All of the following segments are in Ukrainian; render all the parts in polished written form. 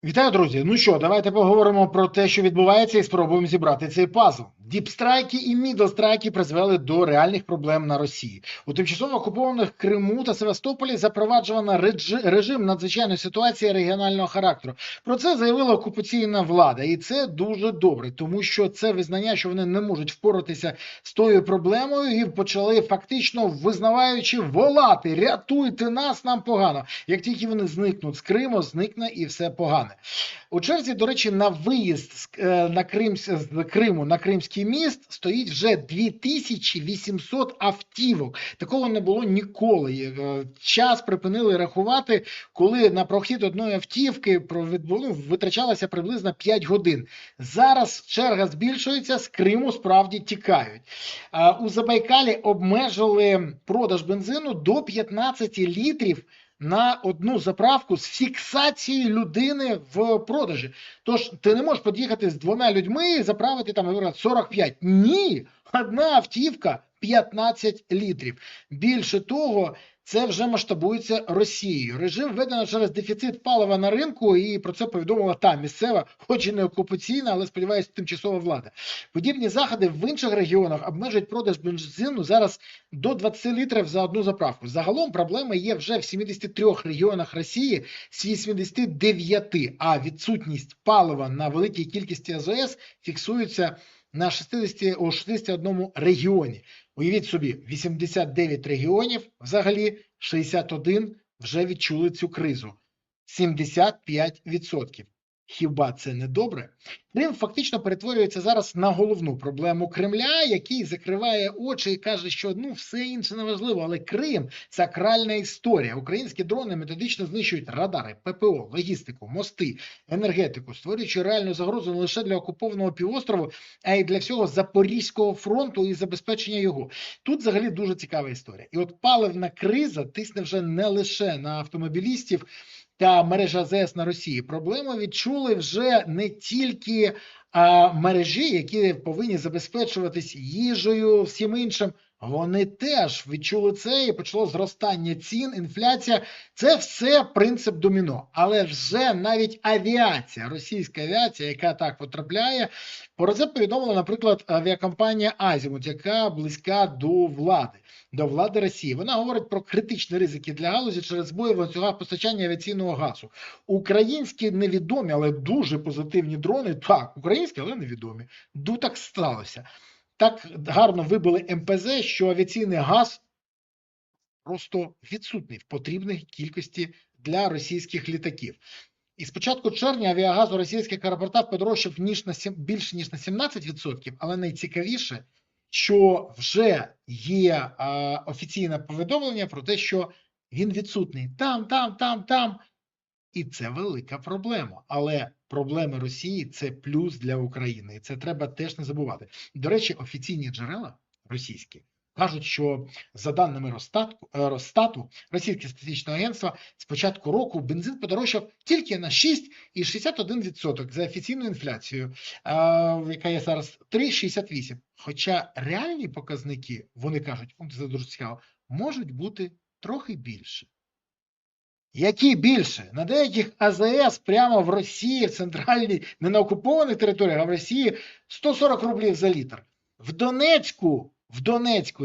Вітаю, друзі! Ну що, давайте поговоримо про те, що відбувається, і спробуємо зібрати цей пазл. Діпстрайки і мідлстрайки призвели до реальних проблем на Росії. У тимчасово окупованих Криму та Севастополі запроваджувано режим надзвичайної ситуації регіонального характеру. Про це заявила окупаційна влада, і це дуже добре, тому що це визнання, що вони не можуть впоратися з тою проблемою, і почали фактично визнаваючи волати: рятуйте нас, нам погано. Як тільки вони зникнуть з Криму, зникне і все погане. У черзі, до речі, на виїзд з Криму на Кримський міст стоїть вже 2800 автівок. Такого не було ніколи. Час припинили рахувати, коли на прохід одної автівки витрачалося приблизно 5 годин. Зараз черга збільшується, з Криму справді тікають. У Забайкалі обмежили продаж бензину до 15 літрів на одну заправку з фіксацією людини в продажі. Тож ти не можеш під'їхати з двома людьми і заправити там, наприклад, 45. Ні! Одна автівка 15 літрів. Більше того, це вже масштабується Росією. Режим введено через дефіцит палива на ринку, і про це повідомила та місцева, хоч і не окупаційна, але, сподіваюся, тимчасова влада. Подібні заходи в інших регіонах обмежують продаж бензину зараз до 20 літрів за одну заправку. Загалом проблеми є вже в 73 регіонах Росії з 89, а відсутність палива на великій кількості АЗС фіксується на 61 регіоні. Уявіть собі, 89 регіонів, взагалі 61 вже відчули цю кризу. 75%. Хіба це не добре? Крим фактично перетворюється зараз на головну проблему Кремля, який закриває очі і каже, що все інше не важливо, але Крим – сакральна історія. Українські дрони методично знищують радари, ППО, логістику, мости, енергетику, створюючи реальну загрозу не лише для окупованого півострову, а й для всього Запорізького фронту і забезпечення його. Тут взагалі дуже цікава історія. І от паливна криза тисне вже не лише на автомобілістів та мережа АЗС на Росії. Проблему відчули вже не тільки мережі, які повинні забезпечуватись їжею, всім іншим. Вони теж відчули це, і почало зростання цін, інфляція. Це все принцип доміно. Але вже навіть авіація, російська авіація, яка так потрапляє, про це повідомила, наприклад, авіакомпанія Азімут, яка близька до влади Росії. Вона говорить про критичні ризики для галузі через збої в ланцюгах постачання авіаційного газу. Українські невідомі, але дуже позитивні дрони, так, українські, але невідомі. Так сталося. Так гарно вибили МПЗ, що авіаційний газ просто відсутній в потрібній кількості для російських літаків. І з початку червня авіагаз у російських аеропортах подорожчав більше ніж на 17%, але найцікавіше, що вже є офіційне повідомлення про те, що він відсутній там. І це велика проблема. Але проблеми Росії – це плюс для України. І це треба теж не забувати. До речі, офіційні джерела російські кажуть, що за даними Росстату, російське статистичне агентство, з початку року бензин подорожчав тільки на 6,61% за офіційною інфляцією, яка є зараз 3,68%. Хоча реальні показники, вони кажуть, це дуже цікаво, можуть бути трохи більше. Які більше? На деяких АЗС прямо в Росії, в центральній, не на окупованих територіях, а в Росії 140 рублів за літр. В Донецьку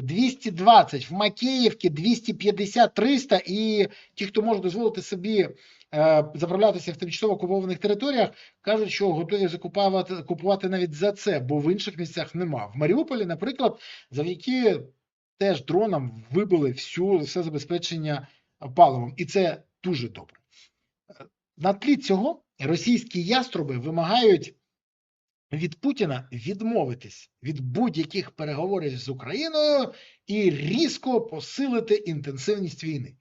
220, в Макеївці 250-300, і ті, хто може дозволити собі заправлятися в тимчасово окупованих територіях, кажуть, що готові купувати навіть за це, бо в інших місцях нема. В Маріуполі, наприклад, завдяки теж дронам вибили все забезпечення паливом. І це дуже добре. На тлі цього російські яструби вимагають від Путіна відмовитись від будь-яких переговорів з Україною і різко посилити інтенсивність війни.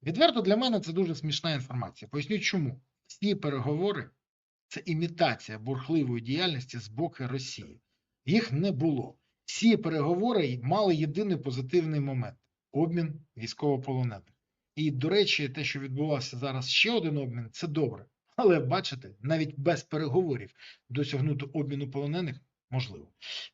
Відверто для мене це дуже смішна інформація. Поясню чому. Всі переговори – це імітація бурхливої діяльності з боку Росії. Їх не було. Всі переговори мали єдиний позитивний момент – обмін військовополонених. І, до речі, те, що відбувався зараз ще один обмін, це добре. Але, бачите, навіть без переговорів досягнути обміну полонених Можливо.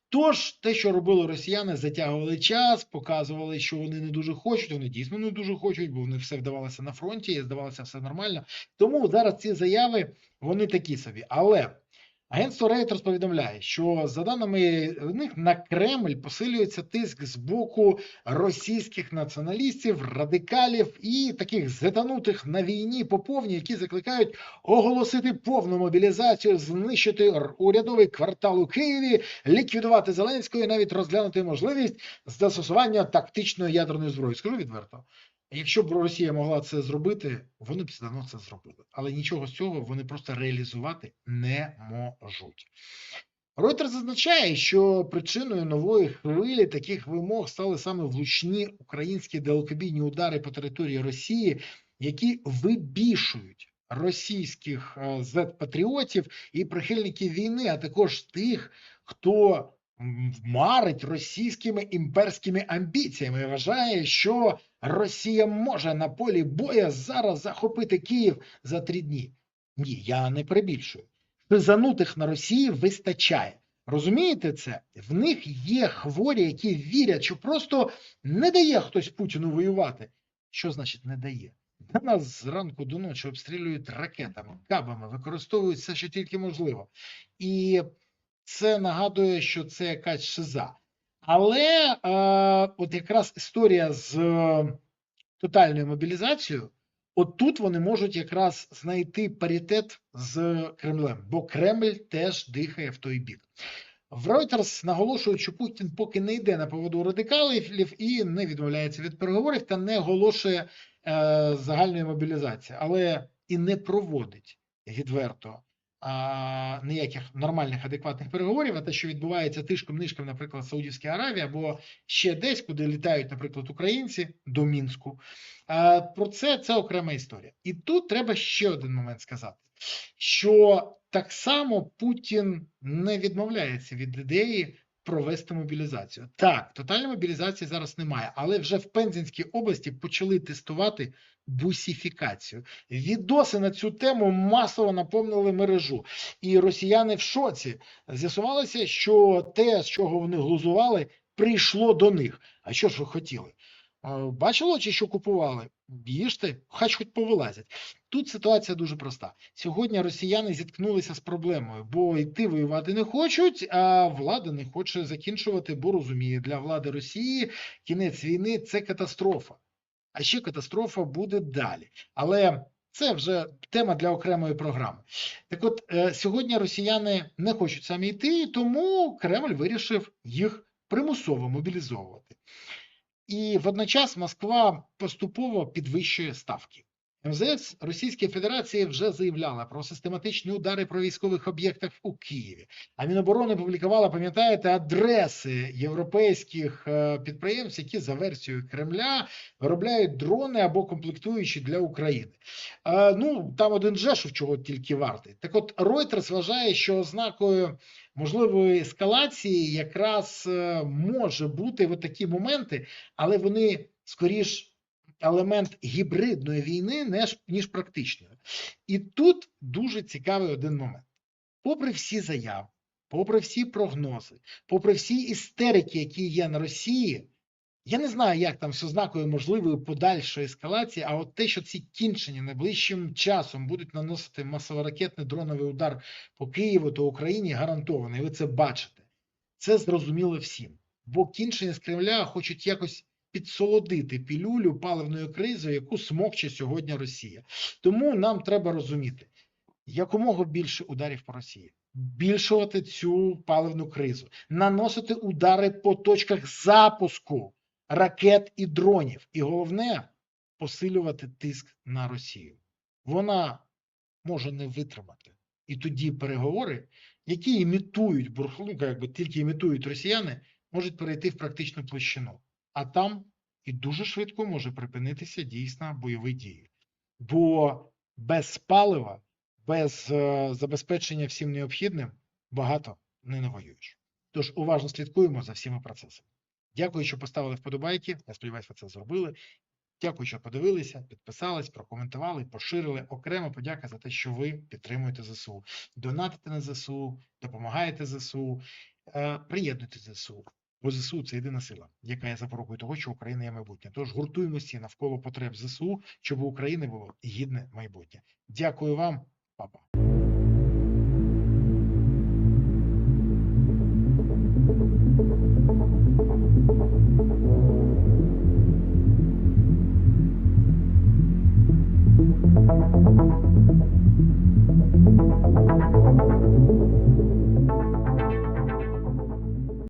Тож, те, що робили росіяни, затягували час, показували, що вони не дуже хочуть, вони дійсно не дуже хочуть, бо вони все вдавалося на фронті, і здавалося все нормально. Тому зараз ці заяви, вони такі собі. Але агентство Reuters повідомляє, що за даними них на Кремль посилюється тиск з боку російських націоналістів, радикалів і таких зетанутих на війні по повній, які закликають оголосити повну мобілізацію, знищити урядовий квартал у Києві, ліквідувати Зеленського і навіть розглянути можливість застосування тактичної ядерної зброї. Скажу відверто. Якщо б Росія могла це зробити, вони б давно це зробили. Але нічого з цього вони просто реалізувати не можуть. Reuters зазначає, що причиною нової хвилі таких вимог стали саме влучні українські далекобійні удари по території Росії, які вибішують російських зет-патріотів і прихильників війни, а також тих, хто марить російськими імперськими амбіціями і вважає, що Росія може на полі боя зараз захопити Київ за 3 дні. Ні, я не перебільшую. Шизанутих на Росії вистачає. Розумієте це? В них є хворі, які вірять, що просто не дає хтось Путіну воювати. Що значить не дає? На нас зранку до ночі обстрілюють ракетами, кабами, використовують все, що тільки можливо. І це нагадує, що це якась шиза. Але от якраз історія з тотальною мобілізацією, от тут вони можуть якраз знайти паритет з Кремлем, бо Кремль теж дихає в той бік. В Reuters наголошують, що Путін поки не йде на поводу радикалів і не відмовляється від переговорів та не оголошує загальної мобілізації, але і не проводить відверто ніяких нормальних, адекватних переговорів, а те, що відбувається тишком-нишком, наприклад, в Саудівській Аравії або ще десь, куди літають, наприклад, українці до Мінську. Про це окрема історія. І тут треба ще один момент сказати, що так само Путін не відмовляється від ідеї провести мобілізацію. Так, тотальної мобілізації зараз немає, але вже в Пензенській області почали тестувати бусифікацію. Відоси на цю тему масово наповнили мережу. І росіяни в шоці. З'ясувалося, що те, з чого вони глузували, прийшло до них. А що ж ви хотіли? Бачили, чи що купували? Їжте, хоч повилазять. Тут ситуація дуже проста. Сьогодні росіяни зіткнулися з проблемою, бо йти воювати не хочуть, а влада не хоче закінчувати, бо розуміє, для влади Росії кінець війни – це катастрофа. А ще катастрофа буде далі. Але це вже тема для окремої програми. Так от, сьогодні росіяни не хочуть самі йти, тому Кремль вирішив їх примусово мобілізовувати. І водночас Москва поступово підвищує ставки. МЗС Російської Федерації вже заявляла про систематичні удари по військових об'єктах у Києві. А Міноборони публікувала, пам'ятаєте, адреси європейських підприємств, які за версією Кремля виробляють дрони або комплектуючі для України. Там один Жешов чого тільки вартий. Так от Reuters вважає, що ознакою можливої ескалації якраз може бути от такі моменти, але вони скоріш елемент гібридної війни, ніж практичної. І тут дуже цікавий один момент. Попри всі заяви, попри всі прогнози, попри всі істерики, які є на Росії, я не знаю, як там з ознакою можливої подальшої ескалації, а от те, що ці кінчення найближчим часом будуть наносити масово-ракетний дроновий удар по Києву та Україні, гарантовано, і ви це бачите. Це зрозуміло всім. Бо кінчення з Кремля хочуть якось підсолодити пілюлю паливною кризою, яку смокче сьогодні Росія. Тому нам треба розуміти, якомога більше ударів по Росії, збільшувати цю паливну кризу, наносити удари по точках запуску ракет і дронів. І головне – посилювати тиск на Росію. Вона може не витримати. І тоді переговори, які імітують, тільки імітують росіяни, можуть перейти в практичну площину. А там і дуже швидко може припинитися дійсно бойові дії. Бо без палива, без забезпечення всім необхідним багато не навоюєш. Тож уважно слідкуємо за всіма процесами. Дякую, що поставили вподобайки. Я сподіваюся, ви це зробили. Дякую, що подивилися, підписались, прокоментували, поширили. Окремо подяка за те, що ви підтримуєте ЗСУ. Донатите на ЗСУ, допомагаєте ЗСУ, приєднуйтесь до ЗСУ. Бо ЗСУ – це єдина сила, яка є запорукою того, що Україна є майбутнє. Тож гуртуємося навколо потреб ЗСУ, щоб у України було гідне майбутнє. Дякую вам, папа.